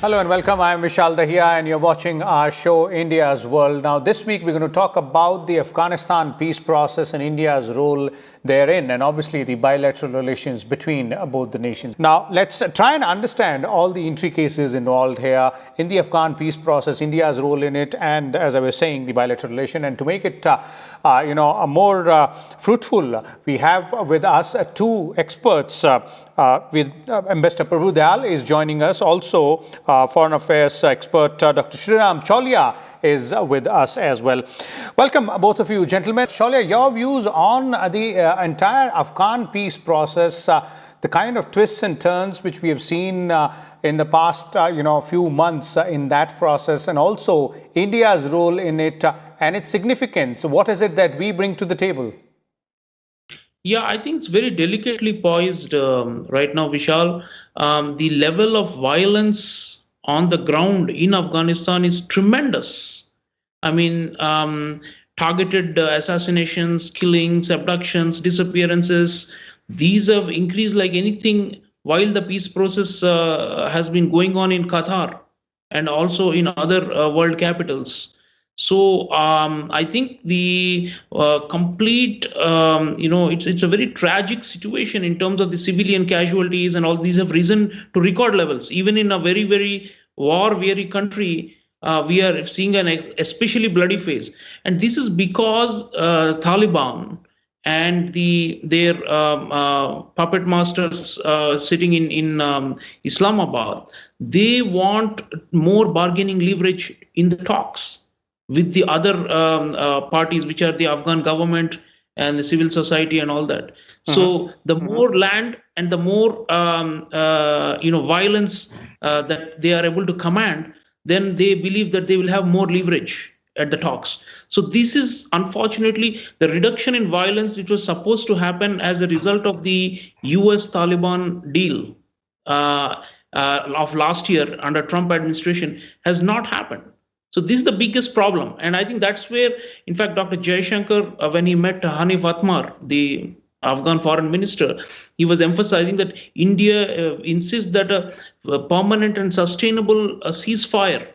Hello and welcome. I'm Vishal Dahiya and you're watching our show India's World. Now this week we're going to talk about the Afghanistan peace process and India's role therein, and obviously the bilateral relations between both the nations. Now let's try and understand all the intricacies involved here in the Afghan peace process, India's role in it, and as I was saying, the bilateral relation. And to make it more fruitful, we have with us two experts. With Ambassador Prabhu Dayal is joining us. Also, Foreign Affairs expert Dr. Sreeram Chaulia is with us as well. Welcome, both of you, gentlemen. Chaulia, your views on the entire Afghan peace process, the kind of twists and turns which we have seen in the past, few months in that process, and also India's role in it and its significance. What is it that we bring to the table? Yeah, I think it's very delicately poised right now, Vishal. The level of violence on the ground in Afghanistan is tremendous. I mean, targeted assassinations, killings, abductions, disappearances, these have increased like anything while the peace process has been going on in Qatar and also in other world capitals. So I think the complete, it's a very tragic situation in terms of the civilian casualties, and all these have risen to record levels. Even in a very, very war-weary country, we are seeing an especially bloody phase. And this is because Taliban and their puppet masters sitting in Islamabad, they want more bargaining leverage in the talks with the other parties, which are the Afghan government and the civil society and all that. So the more land and the more violence that they are able to command, then they believe that they will have more leverage at the talks. So this is unfortunately the reduction in violence which was supposed to happen as a result of the US-Taliban deal of last year under Trump administration has not happened. So this is the biggest problem. And I think that's where, in fact, Dr. Jaishankar, when he met Hanif Atmar, the Afghan foreign minister, he was emphasizing that India insists that a permanent and sustainable ceasefire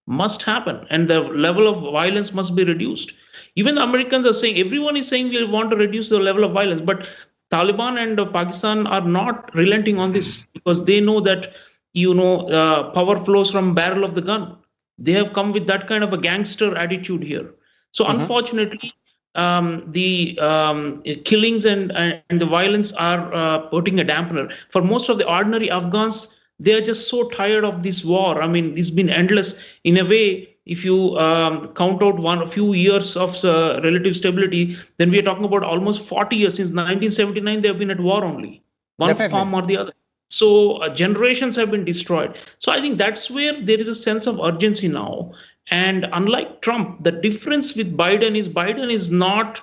must happen and the level of violence must be reduced. Even the Americans are saying, everyone is saying we want to reduce the level of violence, but Taliban and Pakistan are not relenting on this because they know that, power flows from barrel of the gun. They have come with that kind of a gangster attitude here. So unfortunately, the killings and the violence are putting a dampener. For most of the ordinary Afghans, they are just so tired of this war. I mean, it's been endless. In a way, if you count out a few years of relative stability, then we are talking about almost 40 years. Since 1979, they have been at war only, one form or the other. So generations have been destroyed. So I think that's where there is a sense of urgency now. And unlike Trump, the difference with Biden is not,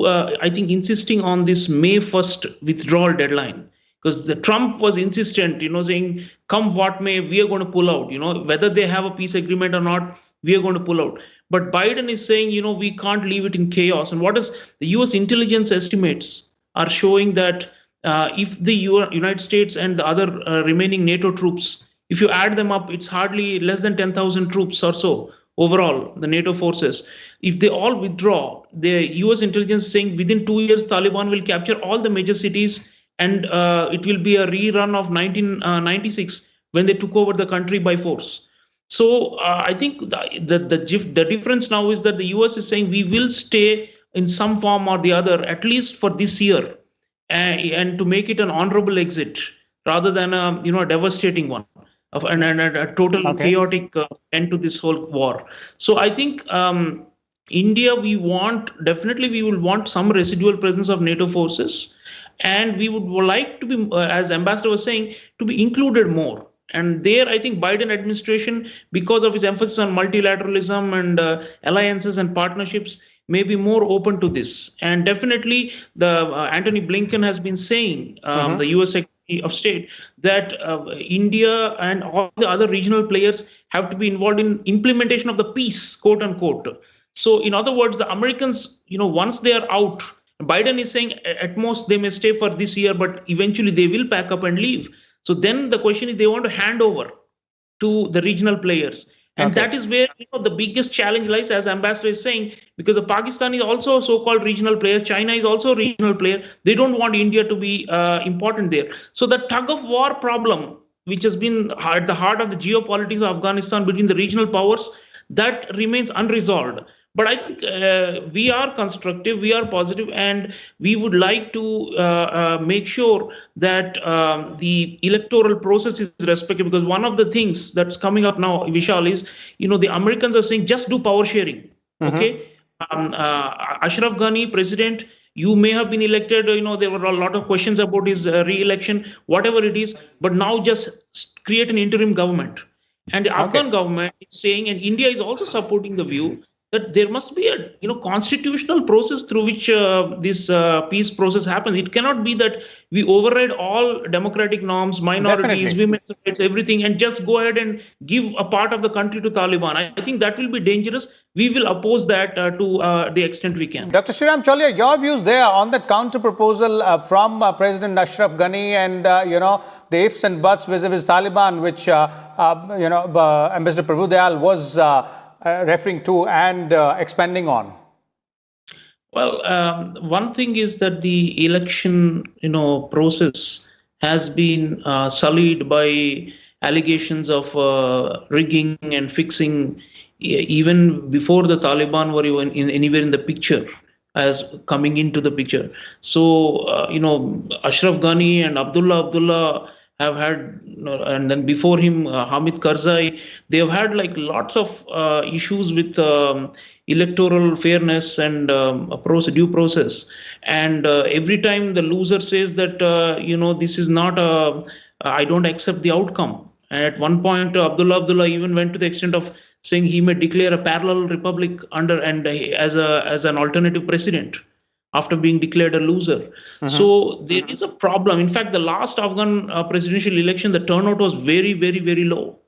I think, insisting on this May 1st withdrawal deadline. Because the Trump was insistent, saying, come what may, we are going to pull out. Whether they have a peace agreement or not, we are going to pull out. But Biden is saying, we can't leave it in chaos. And what is the US intelligence estimates are showing that if the United States and the other remaining NATO troops, if you add them up, it's hardly less than 10,000 troops or so overall, the NATO forces. If they all withdraw, the US intelligence is saying within 2 years, Taliban will capture all the major cities, and it will be a rerun of 1996 when they took over the country by force. So I think the difference now is that the US is saying we will stay in some form or the other, at least for this year, and to make it an honorable exit rather than a devastating one and a total chaotic end to this whole war. So I think India, we will want some residual presence of NATO forces, and we would like to be, as Ambassador was saying, to be included more. And there, I think Biden administration, because of his emphasis on multilateralism and alliances and partnerships, may be more open to this. And definitely, the Antony Blinken has been saying, the US Secretary of State, that India and all the other regional players have to be involved in implementation of the peace, quote unquote. So, in other words, the Americans, once they are out, Biden is saying at most they may stay for this year, but eventually they will pack up and leave. So then the question is, they want to hand over to the regional players. And Okay. that is where the biggest challenge lies, as Ambassador is saying, because the Pakistan is also a so-called regional player. China is also a regional player. They don't want India to be important there. So the tug of war problem, which has been at the heart of the geopolitics of Afghanistan between the regional powers, that remains unresolved. But I think we are constructive, we are positive, and we would like to make sure that the electoral process is respected. Because one of the things that's coming up now, Vishal, is the Americans are saying just do power sharing. Okay, Ashraf Ghani, president, you may have been elected. There were a lot of questions about his re-election, whatever it is. But now just create an interim government. And the Okay. Afghan government is saying, and India is also supporting the view that there must be a constitutional process through which this peace process happens. It cannot be that we override all democratic norms, minorities, Definitely. women's rights, everything, and just go ahead and give a part of the country to Taliban. I think that will be dangerous. We will oppose that to the extent we can. Dr. Sreeram Chaulia, your views there on that counter proposal from President Ashraf Ghani and the ifs and buts vis-a-vis Taliban, which Ambassador Prabhu Dayal was referring to and expanding on. Well, one thing is that the election, process has been sullied by allegations of rigging and fixing, even before the Taliban were even anywhere in the picture, as coming into the picture. So, Ashraf Ghani and Abdullah have had, and then before him, Hamid Karzai, they have had like lots of issues with electoral fairness and due process. And every time the loser says that, this is not I don't accept the outcome. And at one point, Abdullah even went to the extent of saying he may declare a parallel republic as an alternative president after being declared a loser. So there is a problem. In fact, the last Afghan presidential election, the turnout was very, very, very low.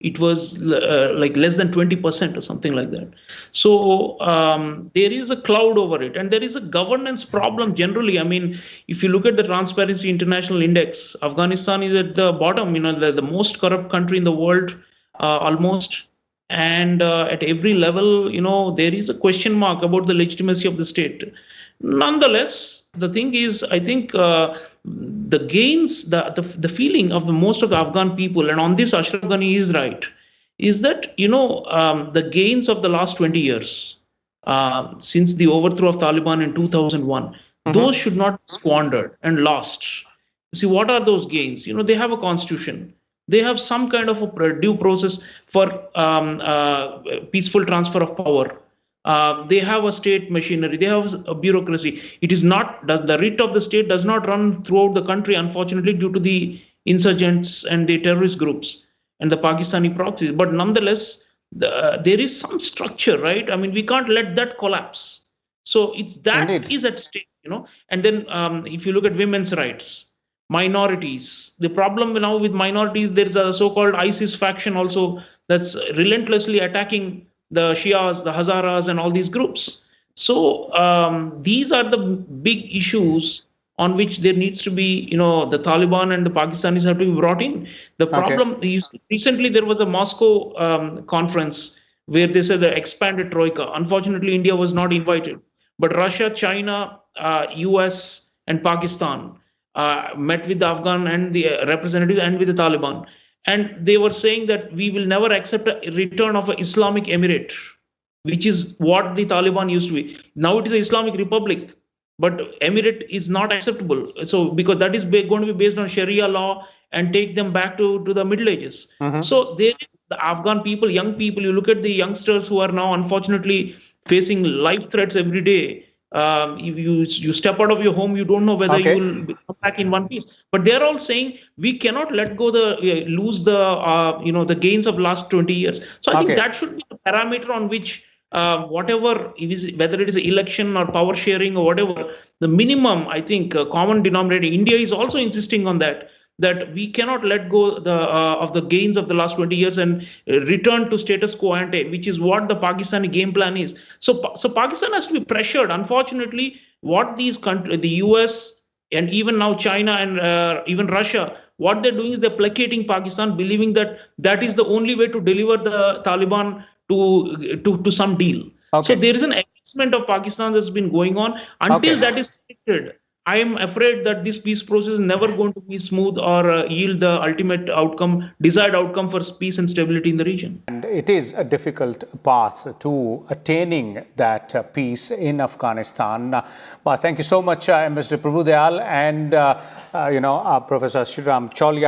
It was like less than 20% or something like that. So there is a cloud over it, and there is a governance problem generally. I mean, if you look at the Transparency International Index, Afghanistan is at the bottom, the most corrupt country in the world, almost. And at every level, there is a question mark about the legitimacy of the state. Nonetheless, the thing is, I think the gains, the feeling of the most of the Afghan people, and on this Ashraf Ghani is right, is that the gains of the last 20 years, since the overthrow of Taliban in 2001, those should not be squandered and lost. See, what are those gains? They have a constitution. They have some kind of a due process for peaceful transfer of power. They have a state machinery. They have a bureaucracy. It is not the writ of the state does not run throughout the country, unfortunately, due to the insurgents and the terrorist groups and the Pakistani proxies. But nonetheless, there is some structure, right? I mean, we can't let that collapse. So it's that Indeed. is at stake, And then if you look at women's rights, minorities, the problem now with minorities, there's a so-called ISIS faction also that's relentlessly attacking the Shias, the Hazaras, and all these groups. So these are the big issues on which there needs to be, the Taliban and the Pakistanis have to be brought in. The problem, recently there was a Moscow conference where they said the expanded troika. Unfortunately, India was not invited. But Russia, China, US, and Pakistan met with the Afghan and the representatives and with the Taliban. And they were saying that we will never accept a return of an Islamic Emirate, which is what the Taliban used to be. Now it is an Islamic Republic, but Emirate is not acceptable. So because that is going to be based on Sharia law and take them back to the Middle Ages. So there is the Afghan people, young people, you look at the youngsters who are now unfortunately facing life threats every day. You step out of your home, you don't know whether you will come back in one piece. But they're all saying we cannot let go lose the gains of last 20 years. So I think that should be the parameter on which whatever it is, whether it is an election or power sharing or whatever, the minimum, I think, common denominator. India is also insisting on that we cannot let go of the gains of the last 20 years and return to status quo ante, which is what the Pakistani game plan is. So Pakistan has to be pressured. Unfortunately, what these countries, the US and even now China and even Russia, what they're doing is they're placating Pakistan, believing that that is the only way to deliver the Taliban to some deal. So Okay. there is an aggressment of Pakistan that's been going on. Until Okay. that is corrected, I am afraid that this peace process is never going to be smooth or yield the ultimate outcome, desired outcome for peace and stability in the region. And it is a difficult path to attaining that peace in Afghanistan. But thank you so much, Mr. Prabhu Dayal and Professor Sreeram Chaulia.